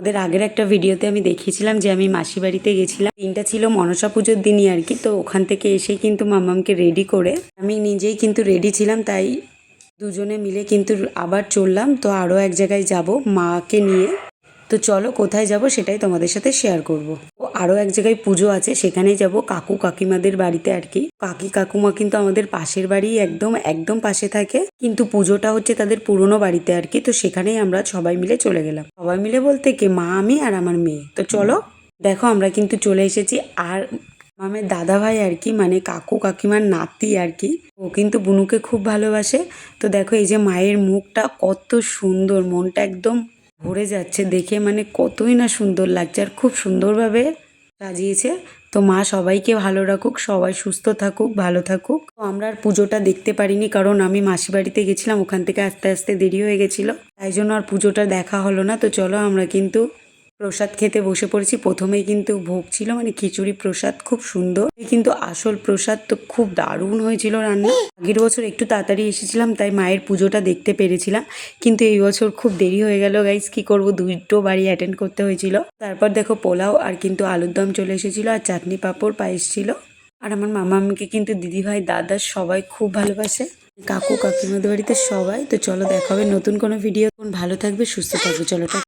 ওদের আগের একটা ভিডিওতে আমি দেখিয়েছিলাম যে আমি মাসি বাড়িতে গেছিলাম। দিনটা ছিল মনসা পুজোর দিনই আর কি। তো ওখান থেকে এসেই কিন্তু মামামকে রেডি করে আমি নিজেই কিন্তু রেডি ছিলাম, তাই দুজনে মিলে কিন্তু আবার চললাম। তো আরও এক জায়গায় যাব মাকে নিয়ে। তো চলো কোথায় যাব সেটাই তোমাদের সাথে শেয়ার করব। ও আরও এক জায়গায় পুজো আছে, সেখানেই যাব কাকু কাকিমাদের বাড়িতে আর কি। কাকি কাকুমা কিন্তু আমাদের পাশের বাড়ি, একদম একদম পাশে থাকে, কিন্তু পুজোটা হচ্ছে তাদের পুরনো বাড়িতে আর কি। তো সেখানেই আমরা সবাই মিলে চলে গেলাম। সবাই মিলে বলতে কি, মা, আমি আর আমার মেয়ে। তো চলো, দেখো আমরা কিন্তু চলে এসেছি। আর মামের দাদা ভাই আর কি, মানে কাকু কাকিমার নাতি আর কি, ও কিন্তু বুনুকে খুব ভালোবাসে। তো দেখো এই যে মায়ের মুখটা কত সুন্দর, মনটা একদম ভরে যাচ্ছে দেখে, মানে কতই না সুন্দর লাগছে, আর খুব সুন্দরভাবে সাজিয়েছে। তো মা সবাইকে ভালো রাখুক, সবাই সুস্থ থাকুক, ভালো থাকুক। তো আমরা আর পুজোটা দেখতে পারিনি, কারণ আমি মাসি বাড়িতে গেছিলাম, ওখান থেকে আস্তে আস্তে দেরি হয়ে গেছিলো, তাই জন্য আর পুজোটা দেখা হলো না। তো চলো আমরা কিন্তু প্রসাদ খেতে বসে পড়েছি। প্রথমেই কিন্তু ভোগ ছিল, মানে খিচুড়ি প্রসাদ, খুব সুন্দর কিন্তু আসল প্রসাদ তো খুব দারুণ হয়েছিল রান্না। আগের বছর একটু তাড়াতাড়ি এসেছিলাম, তাই মায়ের পুজোটা দেখতে পেরেছিলাম, কিন্তু এই বছর খুব দেরি হয়ে গেল গাইস, কি করব, দুটো বাড়ি অ্যাটেন্ড করতে হয়েছিল। তারপর দেখো পোলাও আর কিন্তু আলুর দম চলে এসেছিলো, আর চাটনি পাঁপড় পায়েস ছিল। আর আমার মামা মামিকে কিন্তু দিদিভাই দাদা সবাই খুব ভালোবাসে, কাকু কাকিমাদের বাড়িতে সবাই। তো চলো দেখা হবে নতুন কোনো ভিডিও। ভালো থাকবে, সুস্থ থাকবে, চলো।